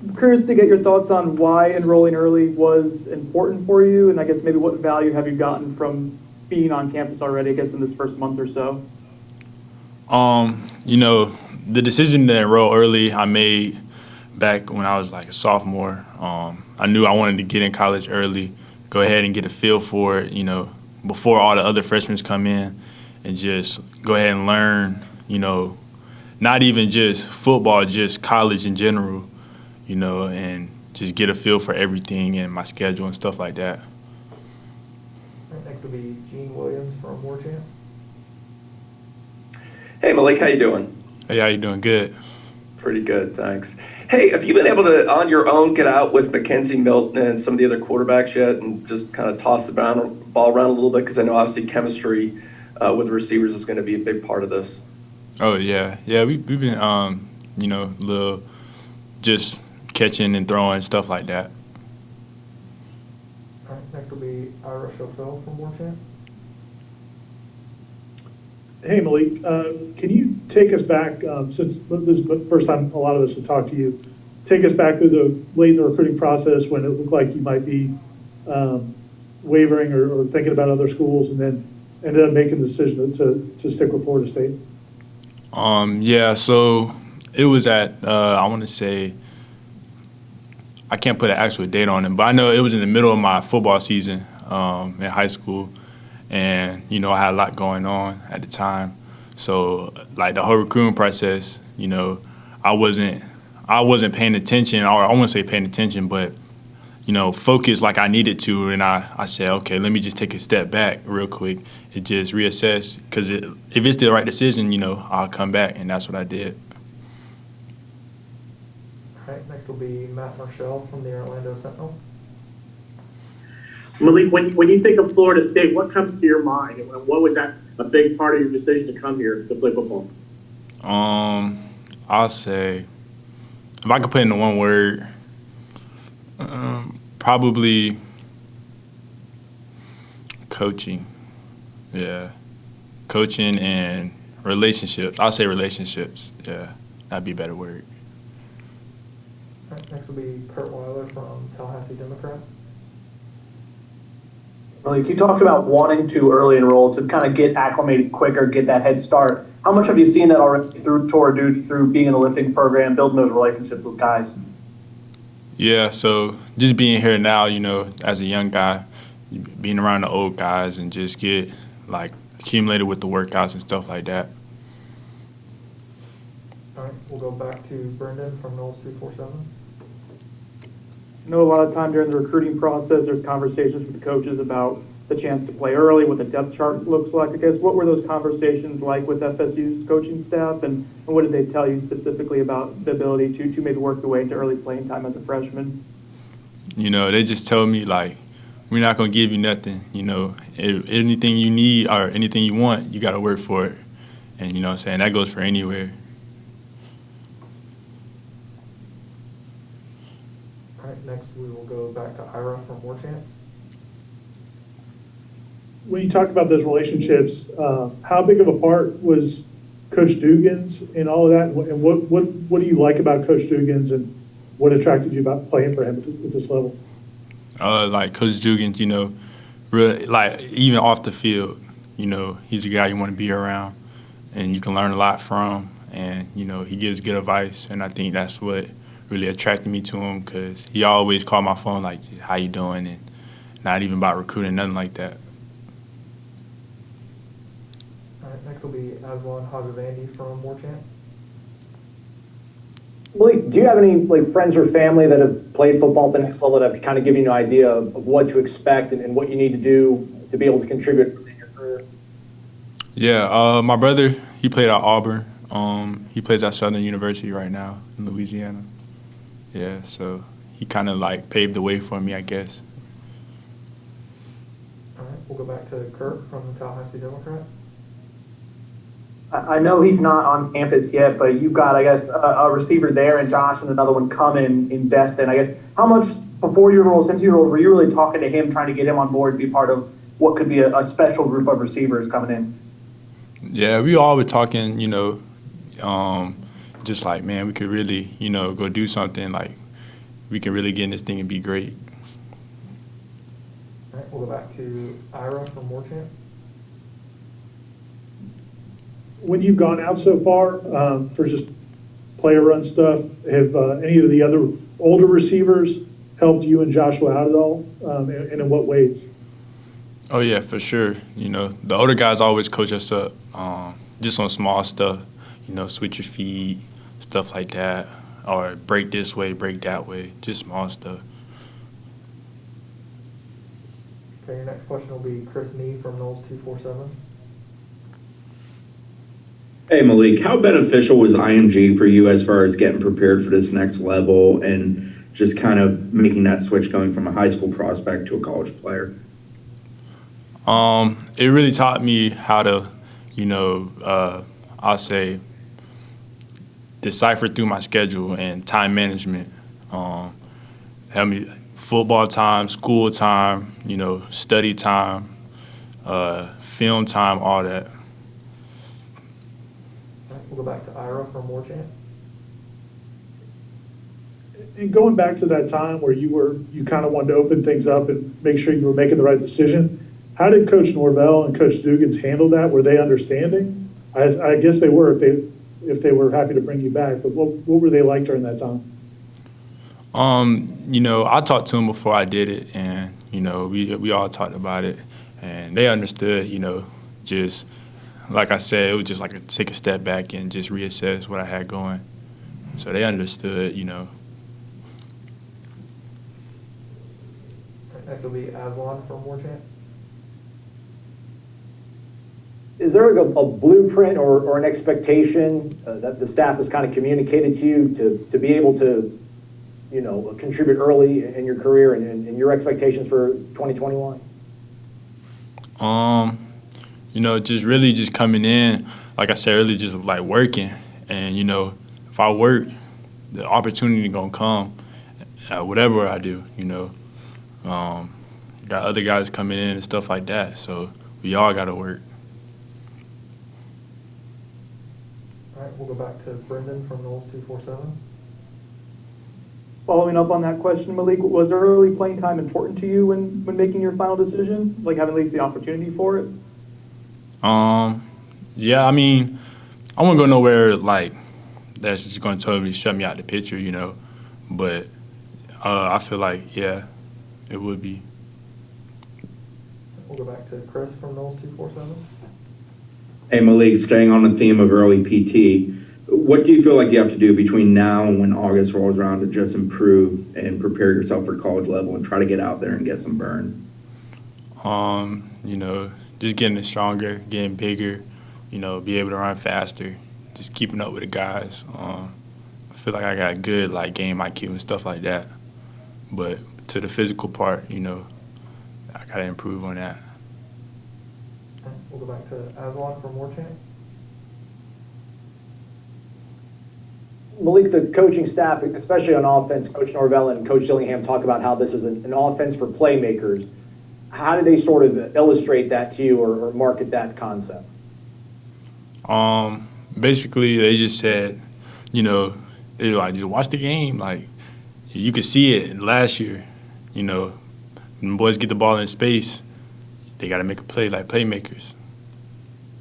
I'm curious to get your thoughts on why enrolling early was important for you, and I guess maybe what value have you gotten from being on campus already, I guess, in this first month or so? You know, the decision to enroll early I made back when I was like a sophomore. I knew I wanted to get in college early, go ahead and get a feel for it, before all the other freshmen come in, and just go ahead and learn, not even just football, just college in general, and just get a feel for everything and my schedule and stuff like that. Next will be Gene Williams from Warchant. Hey Malik, how you doing? Hey, how you doing? Good. Pretty good, thanks. Hey, have you been able to, on your own, get out with Mackenzie Milton and some of the other quarterbacks yet and just kind of toss the ball around a little bit? Because I know obviously chemistry with receivers is going to be a big part of this. Oh, yeah. Yeah, we've been, little just catching and throwing, stuff like that. All right, next will be Ira Schofel from Warchant. Hey, Malik, can you take us back, since this is the first time a lot of us have talked to you, take us back to the late in the recruiting process when it looked like you might be wavering or thinking about other schools, and then ended up making the decision to stick with Florida State? Yeah, so it was at, I want to say, I can't put an actual date on it, but I know it was in the middle of my football season in high school. And, I had a lot going on at the time. So, like, the whole recruiting process, I wasn't paying attention, or I wouldn't say paying attention, but, focused like I needed to. And I said, okay, let me just take a step back real quick and just reassess. Because if it's the right decision, I'll come back. And that's what I did. All right, next will be Matt Marshall from the Orlando Sentinel. Malik, when you think of Florida State, what comes to your mind? And what was that a big part of your decision to come here to play football? I'll say, if I could put it into one word, probably coaching. Yeah, coaching and relationships. I'll say relationships. Yeah, that'd be a better word. All right, next will be Kurt Weiler from Tallahassee Democrat. Like you talked about wanting to early enroll to kind of get acclimated quicker, get that head start. How much have you seen that already through tour duty, through being in the lifting program, building those relationships with guys? Yeah, so just being here now, as a young guy, being around the old guys and just get, accumulated with the workouts and stuff like that. All right, we'll go back to Brendan from Knowles 247. I know a lot of time during the recruiting process, there's conversations with the coaches about the chance to play early, what the depth chart looks like. I guess, what were those conversations like with FSU's coaching staff, and what did they tell you specifically about the ability to maybe work the way into early playing time as a freshman? They just told me, we're not going to give you nothing. If anything you need or anything you want, you got to work for it. And, that goes for anywhere. All right, next we will go back to Ira from Warchant. When you talk about those relationships, how big of a part was Coach Dugans in all of that? And what do you like about Coach Dugans, and what attracted you about playing for him at this level? Coach Dugans, really, even off the field, he's a guy you want to be around, and you can learn a lot from. And, he gives good advice, and I think that's what really attracted me to him, because he always called my phone how you doing, and not even about recruiting, nothing like that. All right, next will be Aslan Hagavandi from Warchant. Malik, do you have any friends or family that have played football at the next level that have kind of given you an idea of what to expect and what you need to do to be able to contribute in your career? Yeah, my brother, he played at Auburn. He plays at Southern University right now in Louisiana. Yeah, so he kind of paved the way for me, I guess. All right, we'll go back to Kurt from the Tallahassee Democrat. I know he's not on campus yet, but you've got, I guess, a receiver there and Josh and another one coming in Destin. I guess, how much before you enrolled, since you enrolled, were you really talking to him, trying to get him on board to be part of what could be a special group of receivers coming in? Yeah, we all were talking, just man, we could really, go do something. we can really get in this thing and be great. All right, we'll go back to Ira from Warchant. When you've gone out so far for just player run stuff, have any of the other older receivers helped you and Joshua out at all, and in what ways? Oh yeah, for sure. You know, the older guys always coach us up, just on small stuff. You know, switch your feet, stuff like that, or break this way, break that way, just small stuff. Okay, your next question will be Chris Nee from Knowles 247. Hey Malik, how beneficial was IMG for you as far as getting prepared for this next level and just kind of making that switch going from a high school prospect to a college player? It really taught me how to, you know, I'll say, decipher through my schedule and time management. Help me football time, school time, you know, study time, film time, all that. All right, we'll go back to Ira from Warchant. And going back to that time where you kind of wanted to open things up and make sure you were making the right decision, how did Coach Norvell and Coach Dugans handle that? Were they understanding? I guess they were if they were happy to bring you back, but what were they like during that time? You know, I talked to them before I did it, and, you know, we all talked about it, and they understood, you know, just, like I said, it was just like take a step back and just reassess what I had going. So they understood, you know. All right, next will be Aslan from Warchant. Is there a blueprint or an expectation that the staff has kind of communicated to you to be able to, you know, contribute early in your career and your expectations for 2021? You know, just really just coming in, like I said earlier, just like working. And, you know, if I work, the opportunity gonna come, whatever I do, you know. Got other guys coming in and stuff like that, so we all gotta work. All right, we'll go back to Brendan from Knowles 247. Following up on that question, Malik, was early playing time important to you when making your final decision, like having at least the opportunity for it? Yeah, I mean, I wouldn't go nowhere like that's just going to totally shut me out the picture, you know. But I feel like, yeah, it would be. We'll go back to Chris from Knowles 247. Hey Malik, staying on the theme of early PT, what do you feel like you have to do between now and when August rolls around to just improve and prepare yourself for college level and try to get out there and get some burn? You know, just getting stronger, getting bigger, you know, be able to run faster, just keeping up with the guys. I feel like I got good, like, game IQ and stuff like that. But to the physical part, you know, I got to improve on that. Okay, we'll go back to Aslan from Warchant. Malik, the coaching staff, especially on offense, Coach Norvell and Coach Dillingham talk about how this is an offense for playmakers. How do they sort of illustrate that to you or market that concept? Basically, they just said, you know, they were like, just watch the game. Like, you could see it last year, you know, when boys get the ball in space, they got to make a play like playmakers.